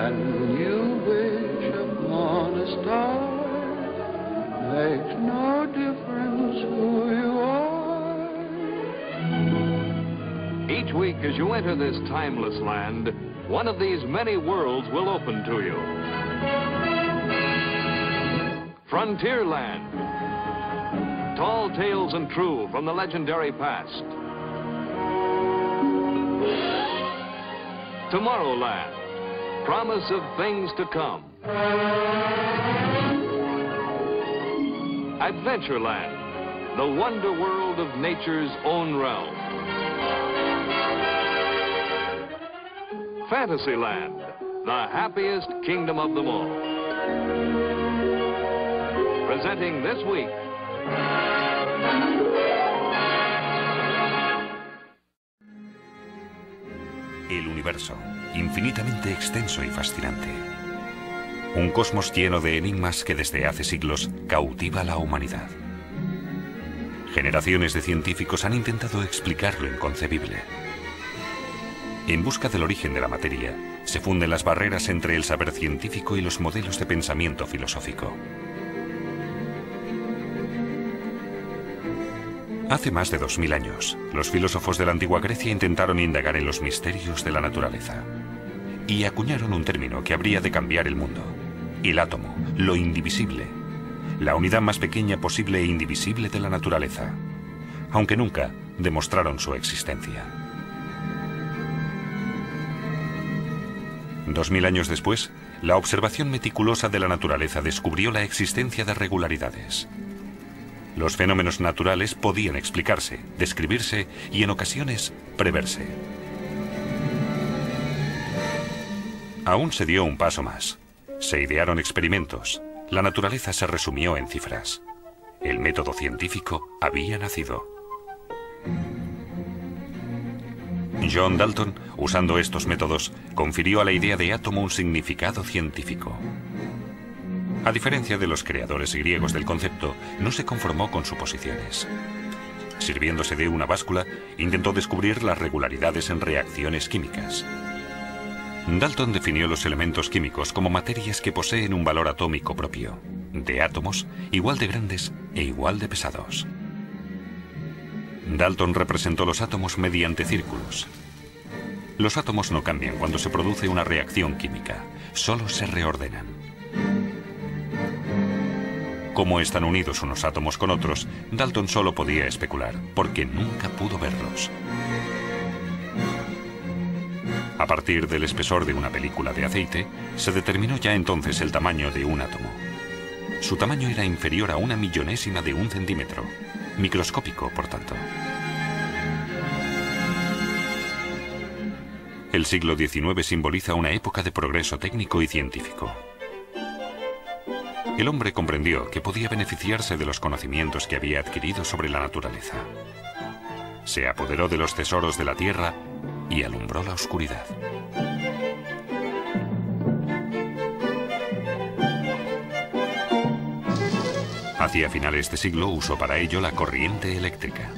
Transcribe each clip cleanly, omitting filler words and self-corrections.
When you wish upon a star, makes no difference who you are. Each week as you enter this timeless land, one of these many worlds will open to you. Frontierland. Tall tales and true from the legendary past. Tomorrowland. Promise of things to come. Adventureland. The wonder world of nature's own realm. Fantasyland. The happiest kingdom of them all. Presenting this week, el universo, infinitamente extenso y fascinante. Un cosmos lleno de enigmas que desde hace siglos cautiva a la humanidad. Generaciones de científicos han intentado explicar lo inconcebible. En busca del origen de la materia, se funden las barreras entre el saber científico y los modelos de pensamiento filosófico. Hace más de 2000 años, los filósofos de la antigua Grecia intentaron indagar en los misterios de la naturaleza y acuñaron un término que habría de cambiar el mundo: el átomo, lo indivisible, la unidad más pequeña posible e indivisible de la naturaleza, aunque nunca demostraron su existencia. 2000 años después, la observación meticulosa de la naturaleza descubrió la existencia de regularidades. Los fenómenos naturales podían explicarse, describirse y en ocasiones preverse. Aún se dio un paso más. Se idearon experimentos. La naturaleza se resumió en cifras. El método científico había nacido. John Dalton, usando estos métodos, confirió a la idea de átomo un significado científico. A diferencia de los creadores griegos del concepto, no se conformó con suposiciones. Sirviéndose de una báscula, intentó descubrir las regularidades en reacciones químicas. Dalton definió los elementos químicos como materias que poseen un valor atómico propio, de átomos igual de grandes e igual de pesados. Dalton representó los átomos mediante círculos. Los átomos no cambian cuando se produce una reacción química, solo se reordenan. Cómo están unidos unos átomos con otros, Dalton solo podía especular, porque nunca pudo verlos. A partir del espesor de una película de aceite, se determinó ya entonces el tamaño de un átomo. Su tamaño era inferior a 1/1000ª de un centímetro, microscópico, por tanto. El siglo XIX simboliza una época de progreso técnico y científico. El hombre comprendió que podía beneficiarse de los conocimientos que había adquirido sobre la naturaleza. Se apoderó de los tesoros de la tierra y alumbró la oscuridad. Hacia finales de siglo usó para ello la corriente eléctrica.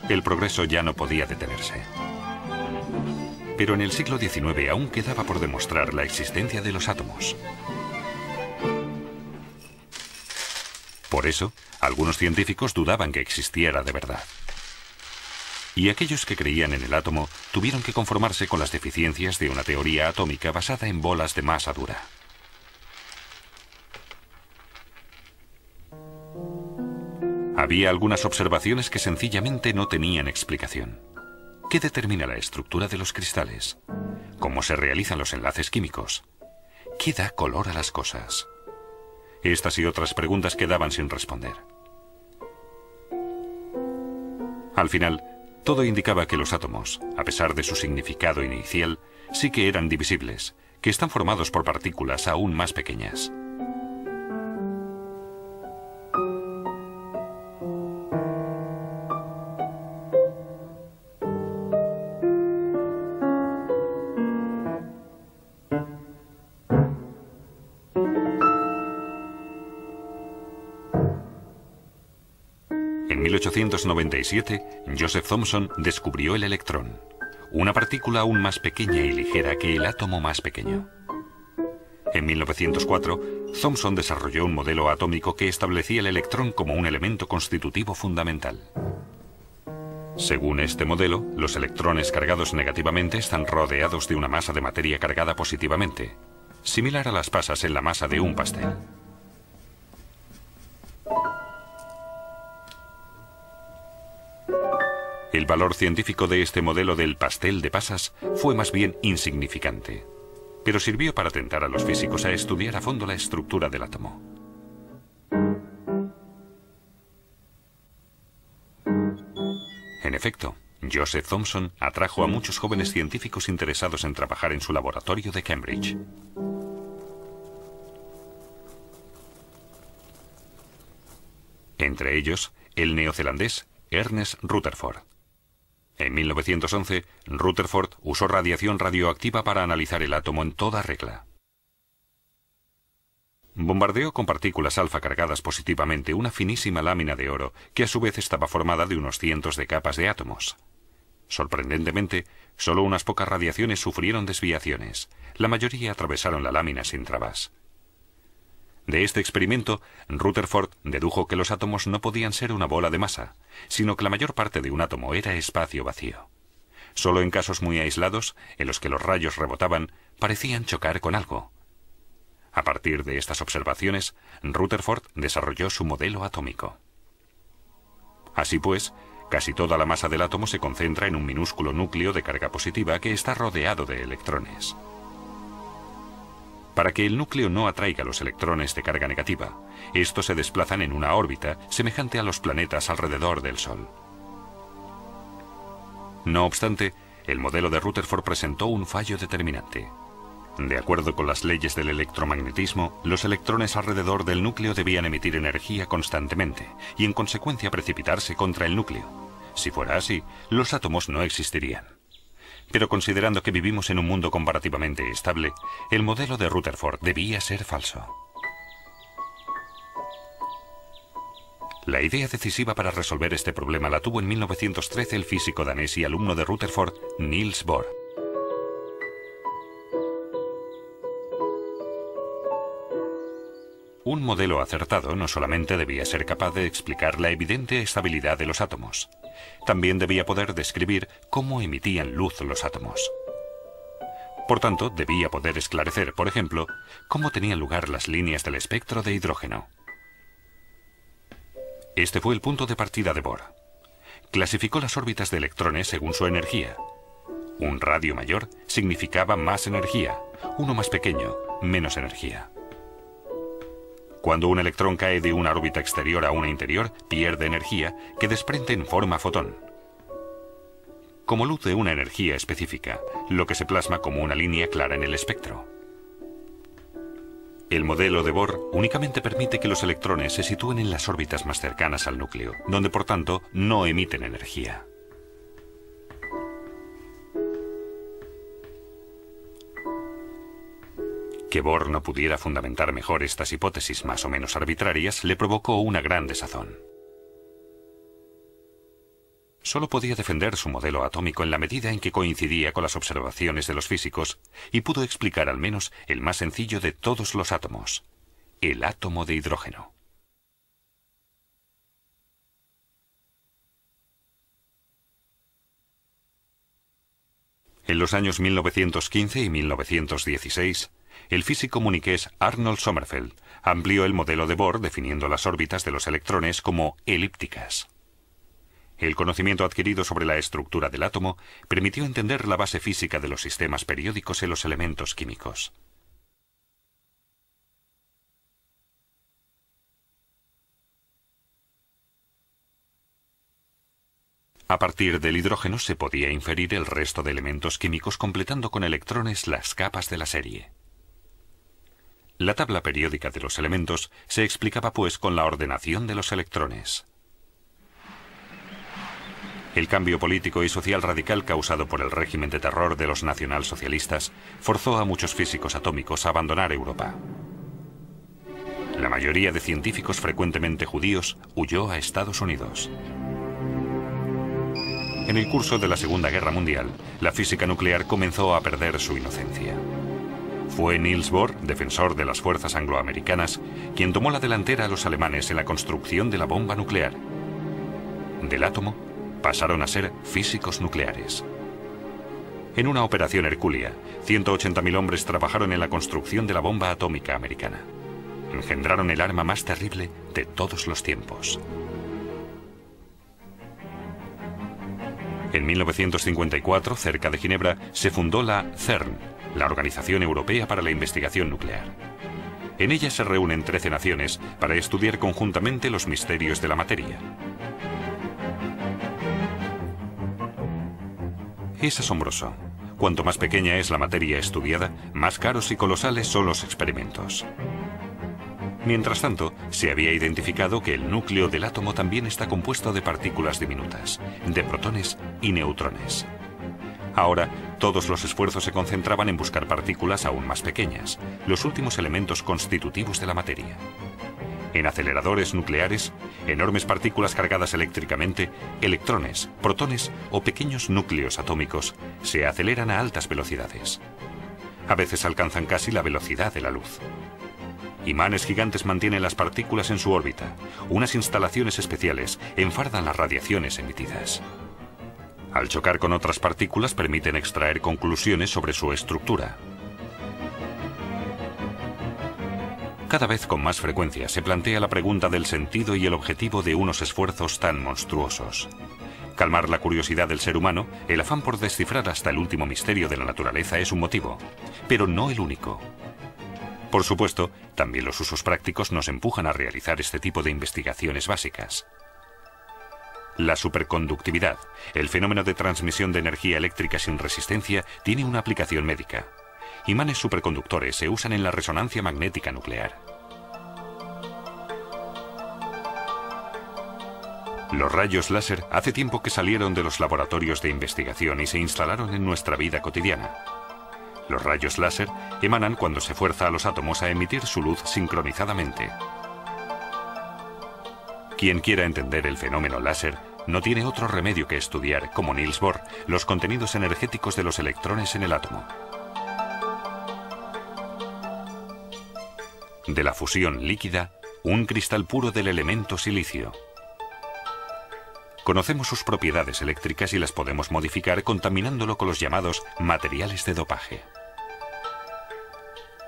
El progreso ya no podía detenerse. Pero en el siglo XIX aún quedaba por demostrar la existencia de los átomos. Por eso, algunos científicos dudaban que existiera de verdad. Y aquellos que creían en el átomo tuvieron que conformarse con las deficiencias de una teoría atómica basada en bolas de masa dura. Había algunas observaciones que sencillamente no tenían explicación. ¿Qué determina la estructura de los cristales? ¿Cómo se realizan los enlaces químicos? ¿Qué da color a las cosas? Estas y otras preguntas quedaban sin responder. Al final, todo indicaba que los átomos, a pesar de su significado inicial, sí que eran divisibles, que están formados por partículas aún más pequeñas. En 1897, Joseph Thomson descubrió el electrón, una partícula aún más pequeña y ligera que el átomo más pequeño. En 1904, Thomson desarrolló un modelo atómico que establecía el electrón como un elemento constitutivo fundamental. Según este modelo, los electrones cargados negativamente están rodeados de una masa de materia cargada positivamente, similar a las pasas en la masa de un pastel. El valor científico de este modelo del pastel de pasas fue más bien insignificante, pero sirvió para tentar a los físicos a estudiar a fondo la estructura del átomo. En efecto, Joseph Thomson atrajo a muchos jóvenes científicos interesados en trabajar en su laboratorio de Cambridge. Entre ellos, el neozelandés Ernest Rutherford. En 1911, Rutherford usó radiación radioactiva para analizar el átomo en toda regla. Bombardeó con partículas alfa cargadas positivamente una finísima lámina de oro que a su vez estaba formada de unos cientos de capas de átomos. Sorprendentemente, solo unas pocas radiaciones sufrieron desviaciones. La mayoría atravesaron la lámina sin trabas. De este experimento, Rutherford dedujo que los átomos no podían ser una bola de masa, sino que la mayor parte de un átomo era espacio vacío. Solo en casos muy aislados, en los que los rayos rebotaban, parecían chocar con algo. A partir de estas observaciones, Rutherford desarrolló su modelo atómico. Así pues, casi toda la masa del átomo se concentra en un minúsculo núcleo de carga positiva que está rodeado de electrones. Para que el núcleo no atraiga los electrones de carga negativa, estos se desplazan en una órbita semejante a los planetas alrededor del Sol. No obstante, el modelo de Rutherford presentó un fallo determinante. De acuerdo con las leyes del electromagnetismo, los electrones alrededor del núcleo debían emitir energía constantemente y en consecuencia precipitarse contra el núcleo. Si fuera así, los átomos no existirían. Pero considerando que vivimos en un mundo comparativamente estable, el modelo de Rutherford debía ser falso. La idea decisiva para resolver este problema la tuvo en 1913 el físico danés y alumno de Rutherford, Niels Bohr. Un modelo acertado no solamente debía ser capaz de explicar la evidente estabilidad de los átomos, también debía poder describir cómo emitían luz los átomos. Por tanto, debía poder esclarecer, por ejemplo, cómo tenían lugar las líneas del espectro de hidrógeno. Este fue el punto de partida de Bohr. Clasificó las órbitas de electrones según su energía. Un radio mayor significaba más energía, uno más pequeño, menos energía. Cuando un electrón cae de una órbita exterior a una interior, pierde energía que desprende en forma fotón. Como luz de una energía específica, lo que se plasma como una línea clara en el espectro. El modelo de Bohr únicamente permite que los electrones se sitúen en las órbitas más cercanas al núcleo, donde por tanto no emiten energía. Que Bohr no pudiera fundamentar mejor estas hipótesis más o menos arbitrarias le provocó una gran desazón. Solo podía defender su modelo atómico en la medida en que coincidía con las observaciones de los físicos y pudo explicar al menos el más sencillo de todos los átomos, el átomo de hidrógeno. En los años 1915 y 1916, el físico muniqués Arnold Sommerfeld amplió el modelo de Bohr definiendo las órbitas de los electrones como elípticas. El conocimiento adquirido sobre la estructura del átomo permitió entender la base física de los sistemas periódicos en los elementos químicos. A partir del hidrógeno se podía inferir el resto de elementos químicos completando con electrones las capas de la serie. La tabla periódica de los elementos se explicaba pues con la ordenación de los electrones. El cambio político y social radical causado por el régimen de terror de los nacionalsocialistas forzó a muchos físicos atómicos a abandonar Europa. La mayoría de científicos frecuentemente judíos huyó a Estados Unidos. En el curso de la Segunda Guerra Mundial, la física nuclear comenzó a perder su inocencia. Fue Niels Bohr, defensor de las fuerzas angloamericanas, quien tomó la delantera a los alemanes en la construcción de la bomba nuclear. Del átomo pasaron a ser físicos nucleares. En una operación hercúlea, 180.000 hombres trabajaron en la construcción de la bomba atómica americana. Engendraron el arma más terrible de todos los tiempos. En 1954, cerca de Ginebra, se fundó la CERN, la Organización Europea para la Investigación Nuclear. En ella se reúnen 13 naciones para estudiar conjuntamente los misterios de la materia. Es asombroso. Cuanto más pequeña es la materia estudiada, más caros y colosales son los experimentos. Mientras tanto, se había identificado que el núcleo del átomo también está compuesto de partículas diminutas, de protones y neutrones. Ahora, todos los esfuerzos se concentraban en buscar partículas aún más pequeñas, los últimos elementos constitutivos de la materia. En aceleradores nucleares, enormes partículas cargadas eléctricamente, electrones, protones o pequeños núcleos atómicos se aceleran a altas velocidades. A veces alcanzan casi la velocidad de la luz. Imanes gigantes mantienen las partículas en su órbita. Unas instalaciones especiales enfardan las radiaciones emitidas. Al chocar con otras partículas permiten extraer conclusiones sobre su estructura. Cada vez con más frecuencia se plantea la pregunta del sentido y el objetivo de unos esfuerzos tan monstruosos. Calmar la curiosidad del ser humano, el afán por descifrar hasta el último misterio de la naturaleza es un motivo, pero no el único. Por supuesto, también los usos prácticos nos empujan a realizar este tipo de investigaciones básicas. La superconductividad, el fenómeno de transmisión de energía eléctrica sin resistencia, tiene una aplicación médica. Imanes superconductores se usan en la resonancia magnética nuclear. Los rayos láser hace tiempo que salieron de los laboratorios de investigación y se instalaron en nuestra vida cotidiana. Los rayos láser emanan cuando se fuerza a los átomos a emitir su luz sincronizadamente. Quien quiera entender el fenómeno láser no tiene otro remedio que estudiar, como Niels Bohr, los contenidos energéticos de los electrones en el átomo. De la fusión líquida, un cristal puro del elemento silicio. Conocemos sus propiedades eléctricas y las podemos modificar contaminándolo con los llamados materiales de dopaje.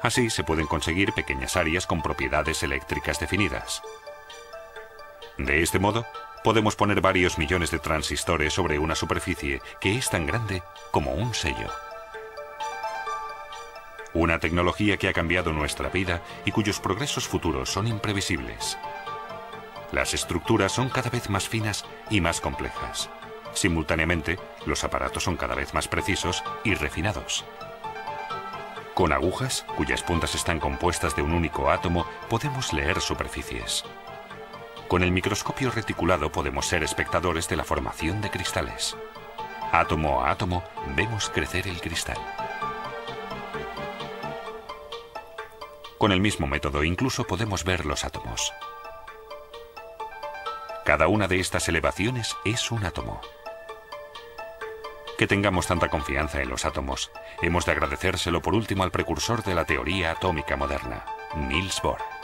Así se pueden conseguir pequeñas áreas con propiedades eléctricas definidas. De este modo, podemos poner varios millones de transistores sobre una superficie que es tan grande como un sello. Una tecnología que ha cambiado nuestra vida y cuyos progresos futuros son imprevisibles. Las estructuras son cada vez más finas y más complejas. Simultáneamente, los aparatos son cada vez más precisos y refinados. Con agujas, cuyas puntas están compuestas de un único átomo, podemos leer superficies. Con el microscopio reticulado podemos ser espectadores de la formación de cristales. Átomo a átomo, vemos crecer el cristal. Con el mismo método incluso podemos ver los átomos. Cada una de estas elevaciones es un átomo. Que tengamos tanta confianza en los átomos, hemos de agradecérselo por último al precursor de la teoría atómica moderna, Niels Bohr.